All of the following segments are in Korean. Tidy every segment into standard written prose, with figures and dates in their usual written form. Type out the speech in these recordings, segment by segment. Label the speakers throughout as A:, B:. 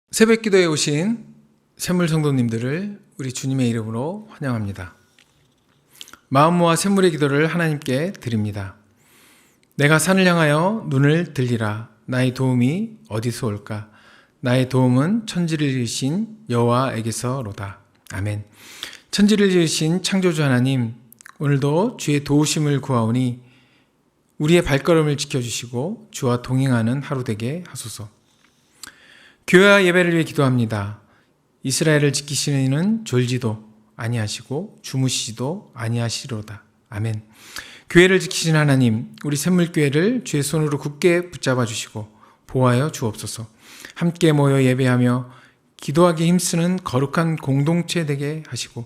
A: 새벽 기도에 오신 샘물 성도님들을 우리 주님의 이름으로 환영합니다. 마음 모아 샘물의 기도를 하나님께 드립니다. 내가 산을 향하여 눈을 들리라. 나의 도움이 어디서 올까? 나의 도움은 천지를 지으신 여호와에게서로다. 아멘. 천지를 지으신 창조주 하나님, 오늘도 주의 도우심을 구하오니 우리의 발걸음을 지켜주시고 주와 동행하는 하루 되게 하소서. 교회와 예배를 위해 기도합니다. 이스라엘을 지키시는 이는 졸지도 아니하시고 주무시지도 아니하시리로다. 아멘. 교회를 지키신 하나님, 우리 샘물교회를 주의 손으로 굳게 붙잡아 주시고 보호하여 주옵소서. 함께 모여 예배하며 기도하기 힘쓰는 거룩한 공동체 되게 하시고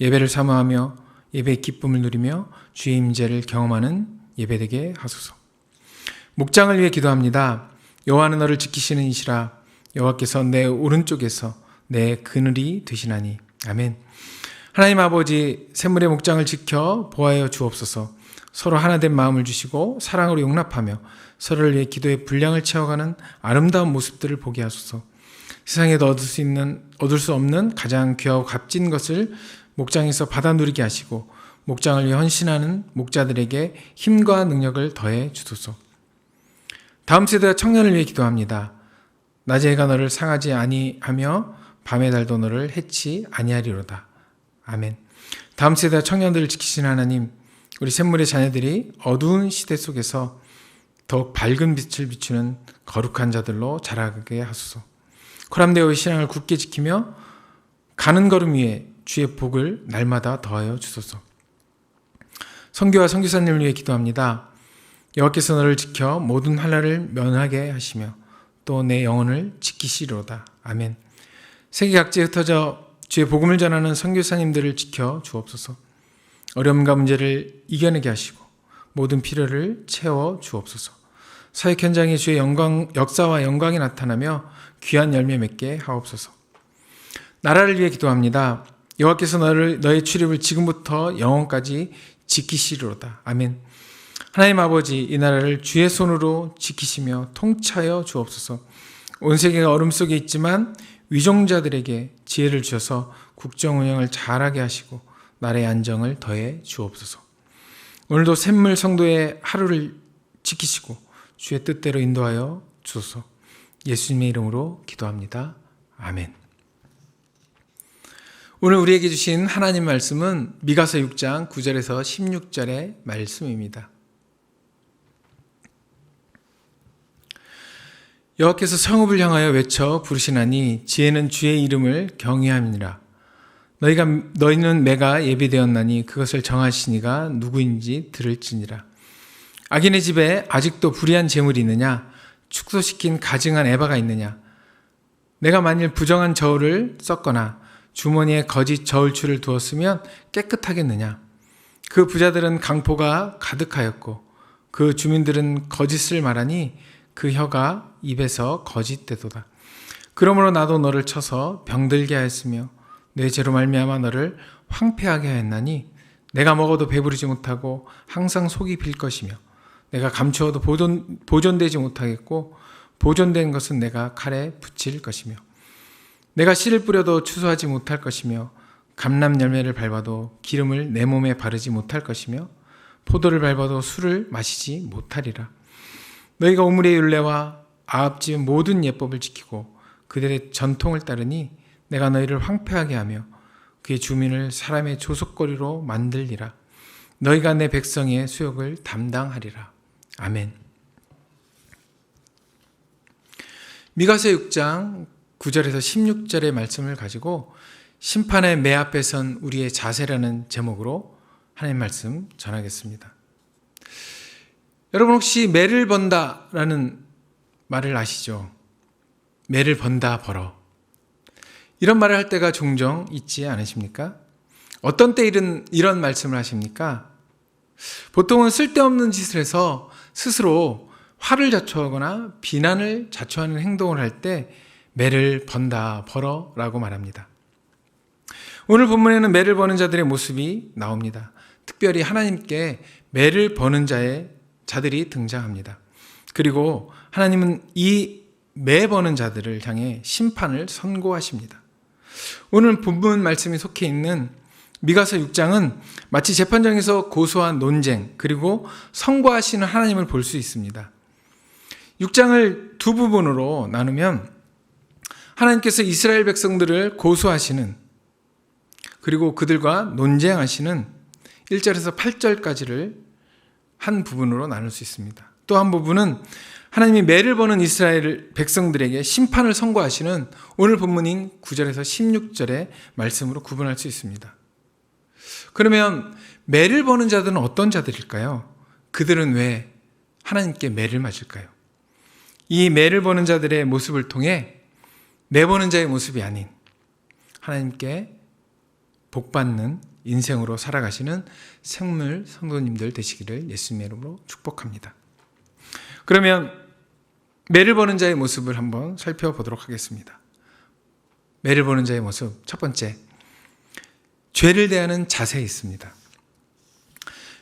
A: 예배를 사모하며 예배의 기쁨을 누리며 주의 임재를 경험하는 예배 되게 하소서. 목장을 위해 기도합니다. 여호와는 너를 지키시는 이시라. 여호와께서 내 오른쪽에서 내 그늘이 되시나니. 아멘. 하나님 아버지, 샘물의 목장을 지켜 보호하여 주옵소서. 서로 하나된 마음을 주시고 사랑으로 용납하며 서로를 위해 기도의 분량을 채워가는 아름다운 모습들을 보게 하소서. 세상에도 얻을 수 없는 가장 귀하고 값진 것을 목장에서 받아 누리게 하시고 목장을 위해 헌신하는 목자들에게 힘과 능력을 더해 주소서. 다음 세대 청년을 위해 기도합니다. 낮의 해가 너를 상하지 아니하며 밤의 달도 너를 해치 아니하리로다. 아멘. 다음 세대 청년들을 지키신 하나님, 우리 샘물의 자녀들이 어두운 시대 속에서 더욱 밝은 빛을 비추는 거룩한 자들로 자라게 하소서. 코람데오의 신앙을 굳게 지키며 가는 걸음 위에 주의 복을 날마다 더하여 주소서. 선교와 선교사님을 위해 기도합니다. 여호와께서 너를 지켜 모든 환난을 면하게 하시며 또 내 영혼을 지키시리로다. 아멘. 세계 각지에 흩어져 주의 복음을 전하는 선교사님들을 지켜 주옵소서. 어려움과 문제를 이겨내게 하시고 모든 필요를 채워 주옵소서. 사역 현장에 주의 역사와 영광이 나타나며 귀한 열매 맺게 하옵소서. 나라를 위해 기도합니다. 여호와께서 너의 출입을 지금부터 영원까지 지키시리로다. 아멘. 하나님 아버지, 이 나라를 주의 손으로 지키시며 통치하여 주옵소서. 온 세계가 어둠 속에 있지만 위종자들에게 지혜를 주셔서 국정 운영을 잘하게 하시고 나라의 안정을 더해 주옵소서. 오늘도 샘물 성도의 하루를 지키시고 주의 뜻대로 인도하여 주소서. 예수님의 이름으로 기도합니다. 아멘. 오늘 우리에게 주신 하나님 말씀은 미가서 6장 9절에서 16절의 말씀입니다. 여호와께서 성읍을 향하여 외쳐 부르시나니 지혜는 주의 이름을 경외함이니라. 너희는 매가 예비되었나니 그것을 정하시니가 누구인지 들을지니라. 악인의 집에 아직도 불의한 재물이 있느냐? 축소시킨 가증한 에바가 있느냐? 내가 만일 부정한 저울을 썼거나 주머니에 거짓 저울추를 두었으면 깨끗하겠느냐? 그 부자들은 강포가 가득하였고 그 주민들은 거짓을 말하니 그 혀가 입에서 거짓되도다. 그러므로 나도 너를 쳐서 병들게 하였으며 내 죄로 말미암아 너를 황폐하게 하였나니 내가 먹어도 배부르지 못하고 항상 속이 빌 것이며 내가 감추어도 보존되지 못하겠고 보존된 것은 내가 칼에 붙일 것이며 내가 씨를 뿌려도 추수하지 못할 것이며 감람 열매를 밟아도 기름을 내 몸에 바르지 못할 것이며 포도를 밟아도 술을 마시지 못하리라. 너희가 오므리의 율례와 아합집 모든 예법을 지키고 그들의 전통을 따르니 내가 너희를 황폐하게 하며 그의 주민을 사람의 조속거리로 만들리라. 너희가 내 백성의 수욕을 담당하리라. 아멘. 미가서 6장 9절에서 16절의 말씀을 가지고 심판의 매 앞에 선 우리의 자세라는 제목으로 하나님 말씀 전하겠습니다. 여러분 혹시 매를 번다라는 말을 아시죠? 매를 번다 벌어. 이런 말을 할 때가 종종 있지 않으십니까? 어떤 때 이런 말씀을 하십니까? 보통은 쓸데없는 짓을 해서 스스로 화를 자초하거나 비난을 자초하는 행동을 할 때 매를 번다 벌어라고 말합니다. 오늘 본문에는 매를 버는 자들의 모습이 나옵니다. 특별히 하나님께 매를 버는 자들이 등장합니다. 그리고 하나님은 이 매버는 자들을 향해 심판을 선고하십니다. 오늘 본문 말씀이 속해 있는 미가서 6장은 마치 재판장에서 고소한 논쟁 그리고 선고하시는 하나님을 볼 수 있습니다. 6장을 두 부분으로 나누면 하나님께서 이스라엘 백성들을 고소하시는 그리고 그들과 논쟁하시는 1절에서 8절까지를 한 부분으로 나눌 수 있습니다. 또 한 부분은 하나님이 매를 버는 이스라엘 백성들에게 심판을 선고하시는 오늘 본문인 9절에서 16절의 말씀으로 구분할 수 있습니다. 그러면 매를 버는 자들은 어떤 자들일까요? 그들은 왜 하나님께 매를 맞을까요? 이 매를 버는 자들의 모습을 통해 매 버는 자의 모습이 아닌 하나님께 복받는 인생으로 살아가시는 생물 성도님들 되시기를 예수님의 이름으로 축복합니다. 그러면 매를 버는 자의 모습을 한번 살펴보도록 하겠습니다. 매를 버는 자의 모습, 첫 번째, 죄를 대하는 자세에 있습니다.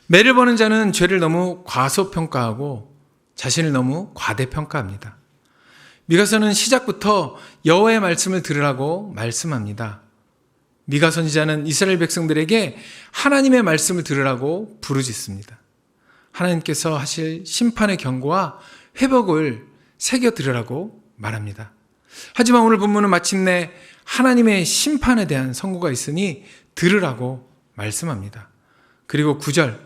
A: 매를 버는 자는 죄를 너무 과소평가하고 자신을 너무 과대평가합니다. 미가서는 시작부터 여호와의 말씀을 들으라고 말씀합니다. 미가 선지자는 이스라엘 백성들에게 하나님의 말씀을 들으라고 부르짖습니다. 하나님께서 하실 심판의 경고와 회복을 새겨 들으라고 말합니다. 하지만 오늘 본문은 마침내 하나님의 심판에 대한 선고가 있으니 들으라고 말씀합니다. 그리고 9절,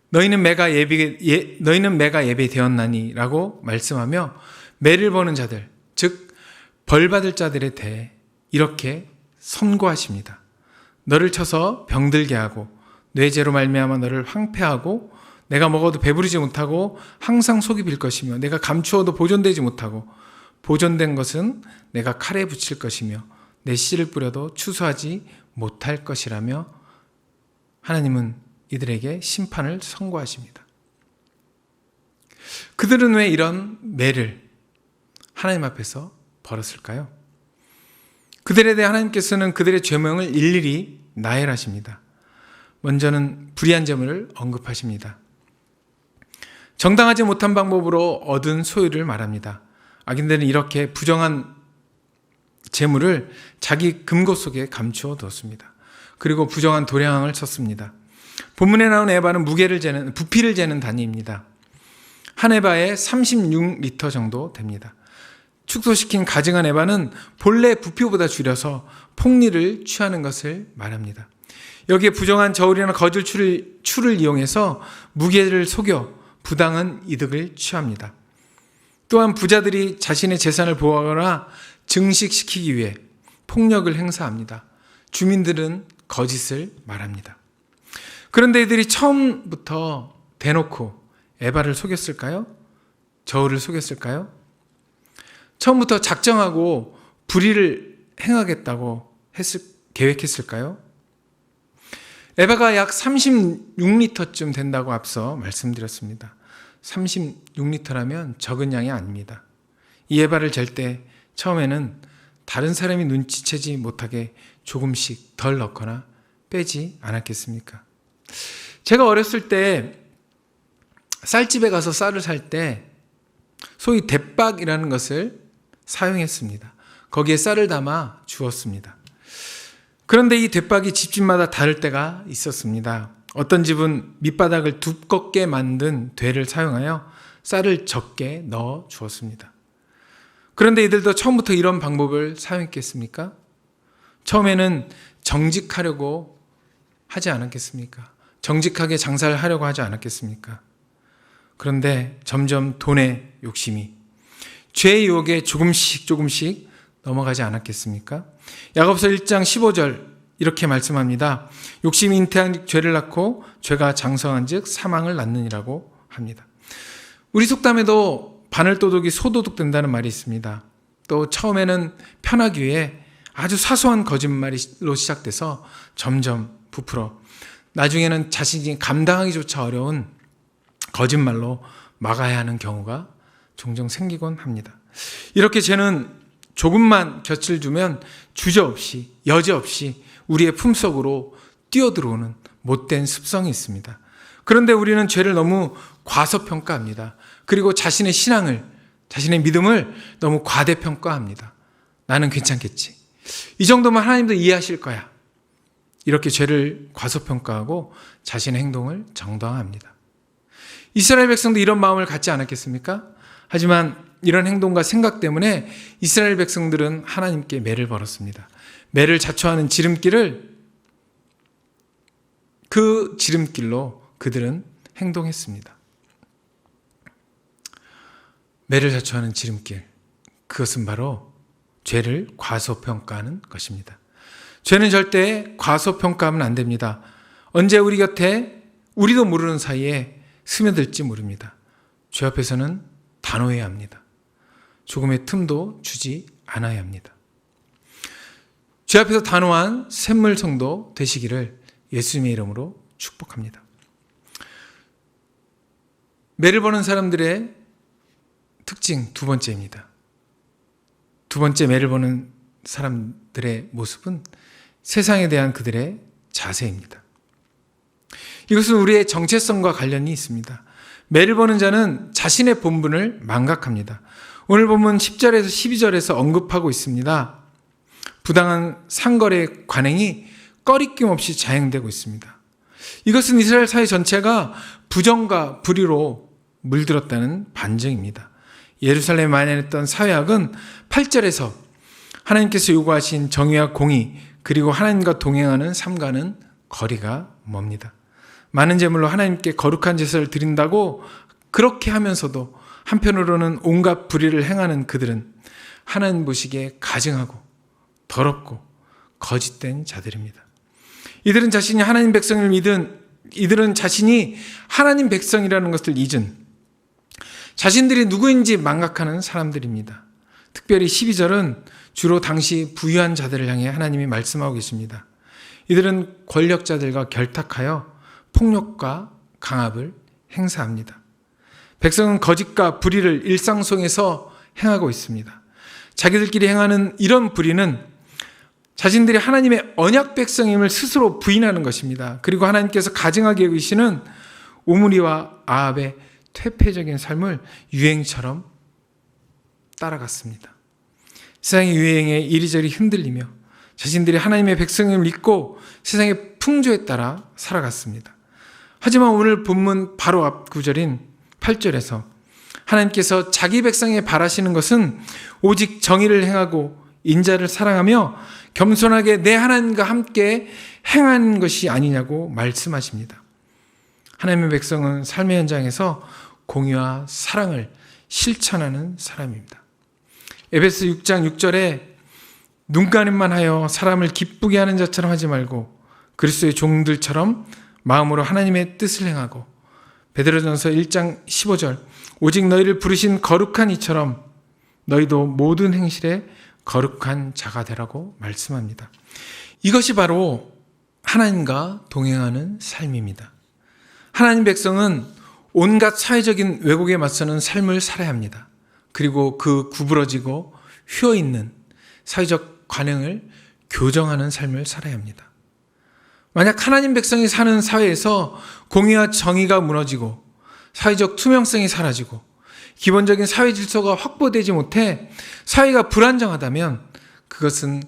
A: 너희는 매가 예비되었나니 라고 말씀하며 매를 버는 자들, 즉 벌받을 자들에 대해 이렇게 선고하십니다. 너를 쳐서 병들게 하고 뇌죄로 말미암아 너를 황폐하고 내가 먹어도 배부르지 못하고 항상 속이 빌 것이며 내가 감추어도 보존되지 못하고 보존된 것은 내가 칼에 붙일 것이며 내 씨를 뿌려도 추수하지 못할 것이라며 하나님은 이들에게 심판을 선고하십니다. 그들은 왜 이런 매를 하나님 앞에서 벌었을까요? 그들에 대해 하나님께서는 그들의 죄명을 일일이 나열하십니다. 먼저는 불의한 점을 언급하십니다. 정당하지 못한 방법으로 얻은 소유를 말합니다. 악인들은 이렇게 부정한 재물을 자기 금고 속에 감추어 두었습니다. 그리고 부정한 도량을 쳤습니다. 본문에 나온 에바는 부피를 재는 단위입니다. 한 에바에 36리터 정도 됩니다. 축소시킨 가증한 에바는 본래 부피보다 줄여서 폭리를 취하는 것을 말합니다. 여기에 부정한 저울이나 거짓 추를 이용해서 무게를 속여 부당한 이득을 취합니다. 또한 부자들이 자신의 재산을 보호하거나 증식시키기 위해 폭력을 행사합니다. 주민들은 거짓을 말합니다. 그런데 이들이 처음부터 대놓고 에바를 속였을까요? 저울을 속였을까요? 처음부터 작정하고 불의를 행하겠다고 계획했을까요? 에바가 약 36리터쯤 된다고 앞서 말씀드렸습니다. 36리터라면 적은 양이 아닙니다. 이 에바를 잴 때 처음에는 다른 사람이 눈치채지 못하게 조금씩 덜 넣거나 빼지 않았겠습니까? 제가 어렸을 때 쌀집에 가서 쌀을 살 때 소위 대박이라는 것을 사용했습니다. 거기에 쌀을 담아 주었습니다. 그런데 이 대박이 집집마다 다를 때가 있었습니다. 어떤 집은 밑바닥을 두껍게 만든 되를 사용하여 쌀을 적게 넣어 주었습니다. 그런데 이들도 처음부터 이런 방법을 사용했겠습니까? 처음에는 정직하려고 하지 않았겠습니까? 정직하게 장사를 하려고 하지 않았겠습니까? 그런데 점점 돈의 욕심이 죄의 유혹에 조금씩 넘어가지 않았겠습니까? 야고보서 1장 15절 이렇게 말씀합니다. 욕심이 잉태한 죄를 낳고 죄가 장성한 즉 사망을 낳느니라고 합니다. 우리 속담에도 바늘도둑이 소도둑 된다는 말이 있습니다. 또 처음에는 편하기 위해 아주 사소한 거짓말로 시작돼서 점점 부풀어 나중에는 자신이 감당하기조차 어려운 거짓말로 막아야 하는 경우가 종종 생기곤 합니다. 이렇게 죄는 조금만 곁을 두면 주저없이 여지없이 우리의 품속으로 뛰어들어오는 못된 습성이 있습니다. 그런데 우리는 죄를 너무 과소평가합니다. 그리고 자신의 신앙을 자신의 믿음을 너무 과대평가합니다. 나는 괜찮겠지. 이 정도면 하나님도 이해하실 거야. 이렇게 죄를 과소평가하고 자신의 행동을 정당화합니다. 이스라엘 백성도 이런 마음을 갖지 않았겠습니까? 하지만 이런 행동과 생각 때문에 이스라엘 백성들은 하나님께 매를 벌었습니다. 매를 자초하는 지름길을 그 지름길로 그들은 행동했습니다. 매를 자초하는 지름길, 그것은 바로 죄를 과소평가하는 것입니다. 죄는 절대 과소평가하면 안 됩니다. 언제 우리 곁에 우리도 모르는 사이에 스며들지 모릅니다. 죄 앞에서는 단호해야 합니다. 조금의 틈도 주지 않아야 합니다. 죄 앞에서 단호한 샘물 성도 되시기를 예수님의 이름으로 축복합니다. 매를 버는 사람들의 특징 두 번째입니다. 두 번째 매를 버는 사람들의 모습은 세상에 대한 그들의 자세입니다. 이것은 우리의 정체성과 관련이 있습니다. 매를 버는 자는 자신의 본분을 망각합니다. 오늘 본문 10절에서 12절에서 언급하고 있습니다. 부당한 상거래 관행이 꺼리낌 없이 자행되고 있습니다. 이것은 이스라엘 사회 전체가 부정과 불의로 물들었다는 반증입니다. 예루살렘에 만연했던 사회학은 8절에서 하나님께서 요구하신 정의와 공의 그리고 하나님과 동행하는 삶과는 거리가 멉니다. 많은 제물로 하나님께 거룩한 제사를 드린다고 그렇게 하면서도 한편으로는 온갖 불의를 행하는 그들은 하나님 보시기에 가증하고 더럽고 거짓된 자들입니다. 이들은 자신이 하나님 백성을 믿은 이들은 자신이 하나님 백성이라는 것을 잊은 자신들이 누구인지 망각하는 사람들입니다. 특별히 12절은 주로 당시 부유한 자들을 향해 하나님이 말씀하고 계십니다. 이들은 권력자들과 결탁하여 폭력과 강압을 행사합니다. 백성은 거짓과 불의를 일상 속에서 행하고 있습니다. 자기들끼리 행하는 이런 불의는 자신들이 하나님의 언약 백성임을 스스로 부인하는 것입니다. 그리고 하나님께서 가증하게 여기시는 오므리와 아합의 퇴폐적인 삶을 유행처럼 따라갔습니다. 세상의 유행에 이리저리 흔들리며 자신들이 하나님의 백성임을 잊고 세상의 풍조에 따라 살아갔습니다. 하지만 오늘 본문 바로 앞 구절인 8절에서 하나님께서 자기 백성에 바라시는 것은 오직 정의를 행하고 인자를 사랑하며 겸손하게 내 하나님과 함께 행하는 것이 아니냐고 말씀하십니다. 하나님의 백성은 삶의 현장에서 공의와 사랑을 실천하는 사람입니다. 에베소 6장 6절에 눈가림만 하여 사람을 기쁘게 하는 자처럼 하지 말고 그리스도의 종들처럼 마음으로 하나님의 뜻을 행하고 베드로전서 1장 15절 오직 너희를 부르신 거룩한 이처럼 너희도 모든 행실에 거룩한 자가 되라고 말씀합니다. 이것이 바로 하나님과 동행하는 삶입니다. 하나님 백성은 온갖 사회적인 왜곡에 맞서는 삶을 살아야 합니다. 그리고 그 구부러지고 휘어있는 사회적 관행을 교정하는 삶을 살아야 합니다. 만약 하나님 백성이 사는 사회에서 공의와 정의가 무너지고 사회적 투명성이 사라지고 기본적인 사회 질서가 확보되지 못해 사회가 불안정하다면 그것은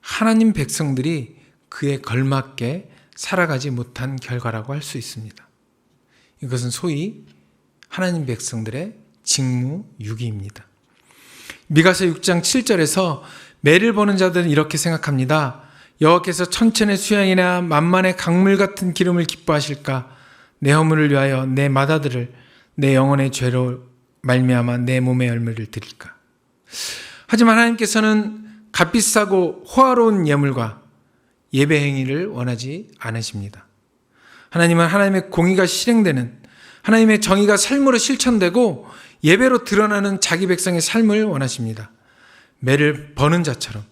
A: 하나님 백성들이 그에 걸맞게 살아가지 못한 결과라고 할 수 있습니다. 이것은 소위 하나님 백성들의 직무유기입니다. 미가서 6장 7절에서 매를 버는 자들은 이렇게 생각합니다. 여호와께서 천천의 수양이나 만만의 강물 같은 기름을 기뻐하실까? 내 허물을 위하여 내 맏아들을 내 영혼의 죄로 말미암아 내 몸의 열매를 드릴까? 하지만 하나님께서는 값비싸고 호화로운 예물과 예배 행위를 원하지 않으십니다. 하나님은 하나님의 공의가 실행되는 하나님의 정의가 삶으로 실천되고 예배로 드러나는 자기 백성의 삶을 원하십니다. 매를 버는 자처럼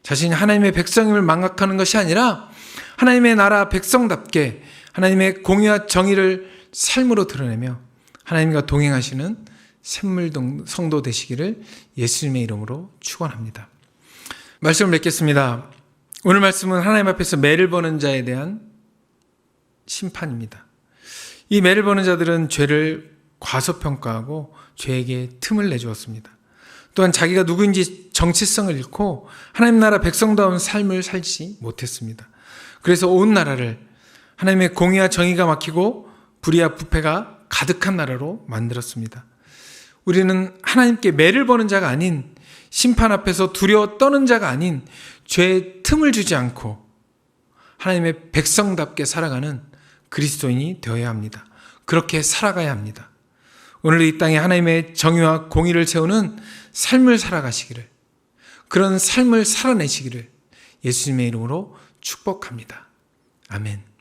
A: 자신이 하나님의 백성임을 망각하는 것이 아니라 하나님의 나라 백성답게 하나님의 공의와 정의를 삶으로 드러내며 하나님과 동행하시는 샘물 성도 되시기를 예수님의 이름으로 축원합니다. 말씀을 맺겠습니다. 오늘 말씀은 하나님 앞에서 매를 버는 자에 대한 심판입니다. 이 매를 버는 자들은 죄를 과소평가하고 죄에게 틈을 내주었습니다. 또한 자기가 누구인지 정체성을 잃고 하나님 나라 백성다운 삶을 살지 못했습니다. 그래서 온 나라를 하나님의 공의와 정의가 막히고 불의와 부패가 가득한 나라로 만들었습니다. 우리는 하나님께 매를 버는 자가 아닌, 심판 앞에서 두려워 떠는 자가 아닌, 죄의 틈을 주지 않고 하나님의 백성답게 살아가는 그리스도인이 되어야 합니다. 그렇게 살아가야 합니다. 오늘 이 땅에 하나님의 정의와 공의를 세우는 삶을 살아가시기를, 그런 삶을 살아내시기를 예수님의 이름으로 축복합니다. 아멘.